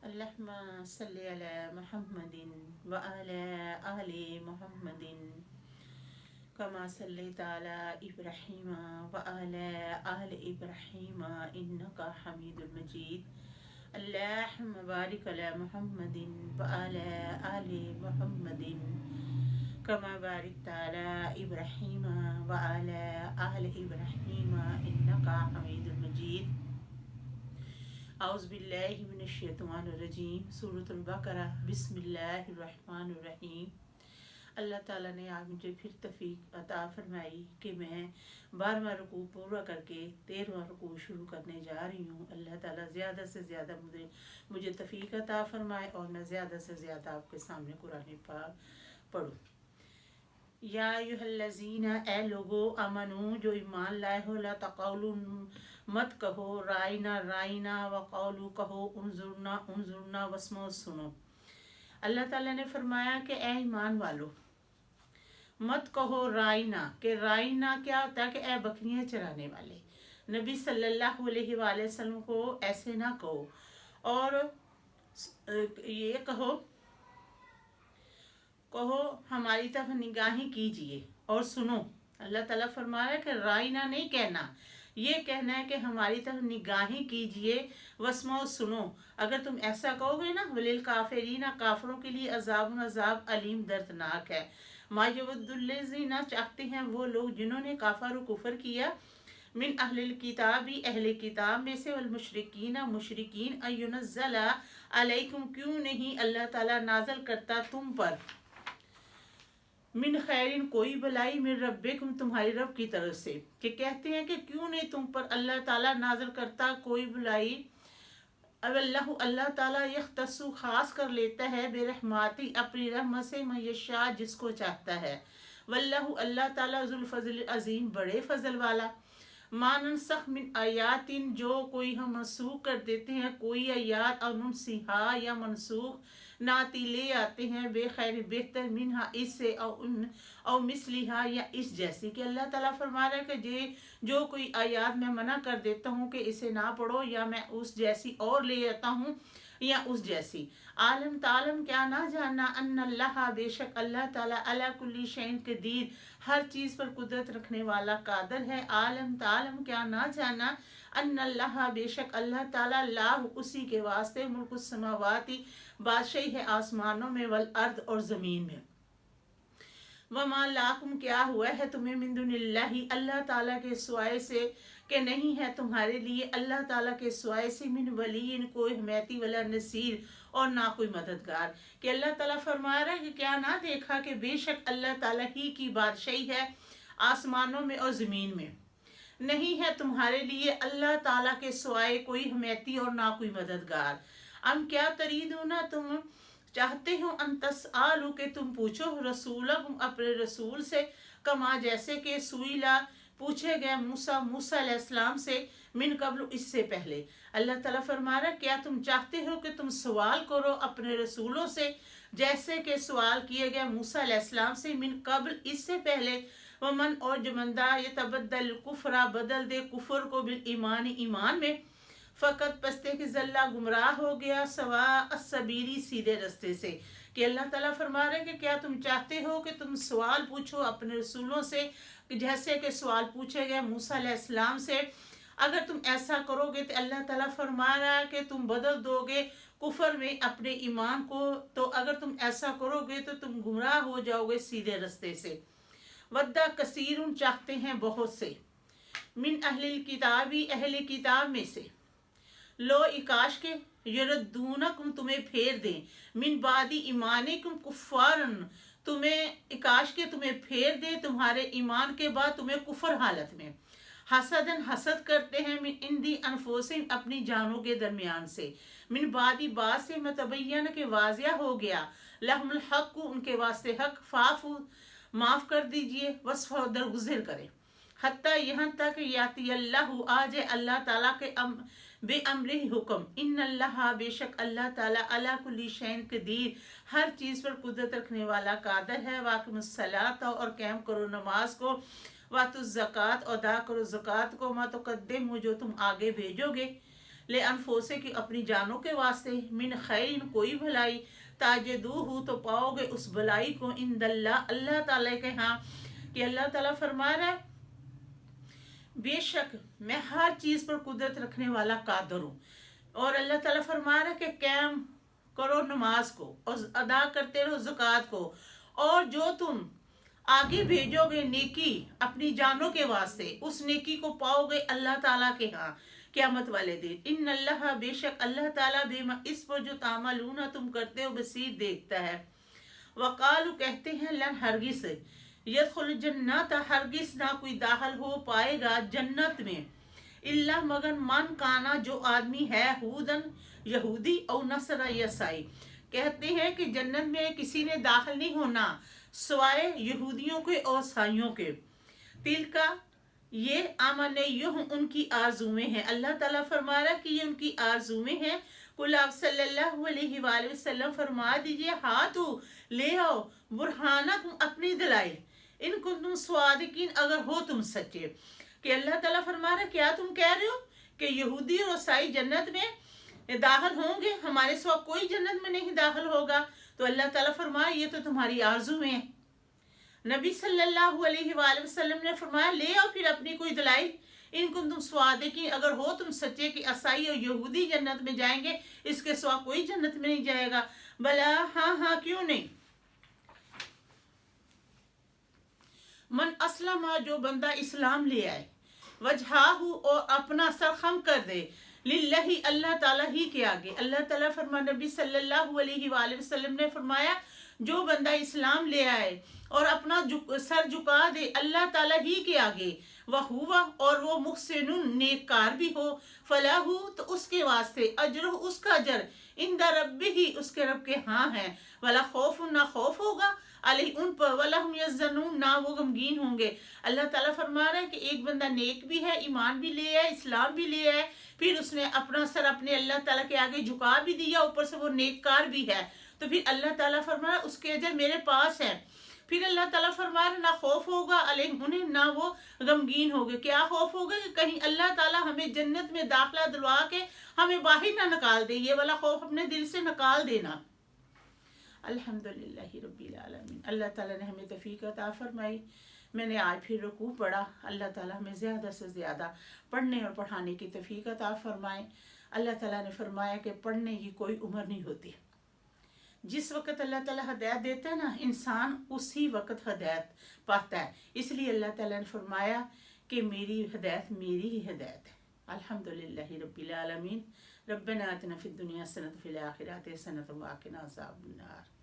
اللهم صل على محمد وعلى آل محمد كما صليت على إبراهيم وعلى آل إبراهيم إنك حميد مجيد. اللهم بارك على محمد وعلى آل محمد كما باركت على إبراهيم وعلى آل إبراهيم إنك حميد مجيد. اعوذ باللہ من الشیطان الرجیم. سورۃ البقرہ. بسم اللہ الرحمن الرحیم. اللہ تعالیٰ نے آج مجھے پھر توفیق عطا فرمائی کہ میں 12واں رکوع پورا کر کے 13واں رکوع شروع کرنے جا رہی ہوں. اللہ تعالیٰ زیادہ سے زیادہ مجھے توفیق عطا فرمائے اور میں زیادہ سے زیادہ آپ کے سامنے قرآن پاک پڑھوں. یا ایھا الذین، اے لوگو، آمنو، جو ایمان لائے ہو، لا تقولوا، مت کہو رائنا رائنا، وقولوا، کہو انظرنا انظرنا، واسمعوا، سنو. اللہ تعالیٰ نے فرمایا کہ اے ایمان والو، مت کہو رائنا. کہ رائنا کیا ہوتا ہے؟ کہ اے بکریاں چرانے والے. نبی صلی اللہ علیہ وآلہ وسلم کو ایسے نہ کہو، اور یہ کہو ہماری طرف نگاہیں کیجئے اور سنو. اللہ تعالیٰ فرما رہا ہے کہ رائنا نہیں کہنا، یہ کہنا ہے کہ ہماری طرف نگاہیں کیجئے، واسمعوا، سنو. اگر تم ایسا کہو گے نا، وللکافرین، کافروں کے لیے عذاب علیم، دردناک ہے. ما یود الذین، چاہتے ہیں وہ لوگ جنہوں نے کافر و کفر کیا، من اہل الکتابی، اہل کتاب میں سے، والمشرکین، مشرکین، ان ینزل علیکم، کیوں نہیں اللہ تعالیٰ نازل کرتا تم پر، من خیرین، کوئی بلائی، من ربکم، تمہاری رب کی طرف سے. کہ کہتے ہیں کہ کیوں نہیں تم پر اللہ تعالیٰ نازل کرتا کوئی بلائی. اب اللہ تعالیٰ یختص، خاص کر لیتا ہے، برحماتی، اپنی رحمت سے، من یشاء، جس کو چاہتا ہے. واللہ، اللہ تعالیٰ، ذو الفضل العظیم، بڑے فضل والا. ما ننسخ من آیات، جو کوئی ہم منسوخ کر دیتے ہیں کوئی آیات، اور ننسیہا، یا منسوخ ناتی لے آتے ہیں، بے خیر، بہتر، منہا، اس سے، او مثلیہا، یا اس جیسی. کہ اللہ تعالیٰ فرما رہا ہے کہ جو کوئی آیات میں منع کر دیتا ہوں کہ اسے نہ پڑھو، یا میں اس جیسی اور لے آتا ہوں، یا اس جیسی. عالم تعلم، کیا نہ جاننا، ان اللہ، بے شک اللہ تعالیٰ، علی کل شیء قدیر، ہر چیز پر قدرت رکھنے والا قادر ہے. عالم تعلم، کیا نہ جاننا، ان اللہ، بے شک اللہ تعالیٰ، لاہ، اسی کے واسطے، ملک السماواتی، بادشاہی ہے آسمانوں میں، والارض، اور زمین میں. وما لاکم، کیا ہوا ہے تمہیں، من دون اللہ، اللہ تعالیٰ کے سوائے سے، کہ نہیں ہے تمہارے لیے اللہ تعالیٰ کے سوائے سے، من ولی، کوئی حمایتی، ولا نصیر، اور نہ کوئی مددگار. کہ اللہ تعالیٰ فرما رہا ہے کہ کیا نہ دیکھا کہ بے شک اللہ تعالیٰ ہی کی بادشاہی ہے آسمانوں میں اور زمین میں. نہیں ہے تمہارے لیے اللہ تعالیٰ کے سوائے کوئی حمایتی اور نہ کوئی مددگار. ام کیا تریدون، تم چاہتے ہو، ان تسالو، کہ تم پوچھو، رسولکم، اپنے رسول سے، کما، جیسے کہ سئیلا، پوچھے گئے، موسیٰ علیہ السلام سے، من قبل، اس سے پہلے. اللہ تعالیٰ فرما رہا ہے کیا تم چاہتے ہو کہ تم سوال کرو اپنے رسولوں سے، جیسے کہ سوال کیے گئے موسیٰ علیہ السلام سے، من قبل، اس سے پہلے. ومن، اور جو بندہ، یتبدل الکفر، بدل دے کفر کو، بالایمان، ایمان میں، فقط، پستے کہ ضلع، گمراہ ہو گیا، سواء السبیل، سیدھے رستے سے. کہ اللہ تعالیٰ فرما رہے ہیں کہ کیا تم چاہتے ہو کہ تم سوال پوچھو اپنے رسولوں سے، جیسے کہ سوال پوچھے گئے موسیٰ علیہ السلام سے. اگر تم ایسا کرو گے تو اللہ تعالیٰ فرما رہا ہے کہ تم بدل دو گے کفر میں اپنے ایمان کو. تو اگر تم ایسا کرو گے تو تم گمراہ ہو جاؤ گے سیدھے رستے سے. ودّ کثیر، چاہتے ہیں بہت سے، من اہل الکتابی، اہل کتاب میں سے، لو، اکاش کے، یردونکم، تمہیں پھیر دیں، من بعد ایمانکم کفارن، تمہیں اکاش کے تمہیں پھیر دیں تمہارے ایمان کے بعد تمہیں کفر حالت میں. حسدن، حسد کرتے ہیں، من عندی انفسہم، اپنی جانوں کے درمیان سے، من بعد، بعد سے، متبین، کے واضح ہو گیا، لہم الحق، ان کے واسطے حق، فاعفو، معاف کر دیجئے، وصفہ، درگزر کریں، حتیٰ، یہاں تک، یاتی اللہ، آ جائے اللہ تعالیٰ کے بے امرہ، حکم. ان اللہ، بے شک اللہ تعالیٰ، علی کل شیء قدیر، ہر چیز پر قدرت رکھنے والا قادر ہے. واقم الصلاۃ، اور قائم کرو نماز کو، واتوا الزکوٰۃ، ادا کرو زکوٰۃ کو، ما تقدموا، جو تم آگے بھیجو گے، لے انفوسے کی اپنی جانوں کے واسطے، من خیر کوئی بھلائی، تاجدوہ تو پاؤ گے اس بھلائی کو، عند اللہ اللہ تعالیٰ کے ہاں، کہ اللہ تعالیٰ فرما رہا ہے بے شک میں ہر چیز پر قدرت رکھنے والا قادر ہوں، اور اللہ تعالیٰ فرما رہا ہے کہ قیام کرو نماز کو اور ادا کرتے رہو زکوٰۃ کو، اور جو تم آگے بھیجو گے نیکی اپنی جانوں کے واسطے، اس نیکی کو پاؤ گے اللہ تعالیٰ کے ہاں قیامت والے دن۔ ان اللہ بے شک اللہ تعالیٰ بما اس پر جو تعملون تم کرتے ہو بصیر دیکھتا ہے۔ وقالو کہتے ہیں لن ہرگز یدخل الجنت ہرگز نہ کوئی داخل ہو پائے گا جنت میں، اللہ مگر من کانا جو آدمی ہے ہودن یہودی او نصر یسائی، کہتے ہیں کہ جنت میں کسی نے داخل نہیں ہونا سوائے یہودیوں کے اور عیسائیوں کے، تل کا یہ امانیہم ان کی آرزویں ہیں، اللہ تعالیٰ فرما رہا ہے کہ یہ ان کی آرزویں ہیں۔ قل آپ صلی اللہ علیہ وآلہ وسلم فرما دیجئے ہاتھو لے آؤ برہانکم اپنی دلائل، ان کنتم صادقین اگر ہو تم سچے، کہ اللہ تعالیٰ فرما رہا ہے کیا تم کہہ رہے ہو کہ یہودی اور عیسائی جنت میں داخل ہوں گے، ہمارے سوا کوئی جنت میں نہیں داخل ہوگا؟ تو اللہ تعالیٰ فرمایا یہ تو تمہاری آرزو میں ہے۔ نبی صلی اللہ علیہ وآلہ وسلم نے فرمایا لے آؤ پھر اپنی کوئی دلائل، ان کنتم صادقین اگر ہو تم سچے کہ عیسائی اور یہودی جنت میں جائیں گے، اس کے سوا کوئی جنت میں نہیں جائے گا۔ بلا ہاں ہاں کیوں نہیں، من اسلم جو بندہ اسلام لے آئے، وجہاہ اور اپنا سر خم کر دے، للہ اللہ تعالیٰ ہی کے آگے، اللہ تعالیٰ فرما نبی صلی اللہ علیہ وآلہ وسلم نے فرمایا جو بندہ اسلام لے آئے اور اپنا سر جھکا دے اللہ تعالیٰ ہی کے آگے، وہوا اور وہ محسن نیک کار بھی ہو، فلاح تو اس کے واسطے اجر اس کا اجر عند ربہ اس کے رب کے ہاں ہے، ولا خوف نہ خوف ہوگا علیہ ان پر، ولا ہم یحزنون نہ وہ غمگین ہوں گے۔ اللہ تعالیٰ فرما رہا ہے کہ ایک بندہ نیک بھی ہے، ایمان بھی لے آئے، اسلام بھی لے آئے، پھر اس نے اپنا سر اپنے اللہ تعالیٰ کے آگے جھکا بھی دیا، اوپر سے وہ نیک کار بھی ہے، تو پھر اللہ تعالیٰ فرما رہا ہے اس کے اجر میرے پاس ہے۔ پھر اللہ تعالیٰ فرما رہا ہے نہ خوف ہوگا علیہم انہیں، نہ وہ غمگین ہوگے۔ کیا خوف ہوگا کہ کہیں اللہ تعالیٰ ہمیں جنت میں داخلہ دلوا کے ہمیں باہر نہ نکال دے، یہ والا خوف اپنے دل سے نکال دینا۔ الحمدللہ رب العالمین، اللہ تعالیٰ نے ہمیں توفیق عطا فرمائی۔ میں نے آج پھر رکوع پڑھا، اللہ تعالیٰ ہمیں زیادہ سے زیادہ پڑھنے اور پڑھانے کی توفیق عطا فرمائے۔ اللہ تعالیٰ نے فرمایا کہ پڑھنے کی کوئی عمر نہیں ہوتی، جس وقت اللہ تعالیٰ ہدایت دیتا ہے نا انسان اسی وقت ہدایت پاتا ہے، اس لیے اللہ تعالیٰ نے فرمایا کہ میری ہدایت میری ہی ہدایت ہے۔ الحمدللہ رب العالمین، ربنا آتنا فی الدنیا حسنۃ وفی الآخرۃ حسنۃ وقنا عذاب النار۔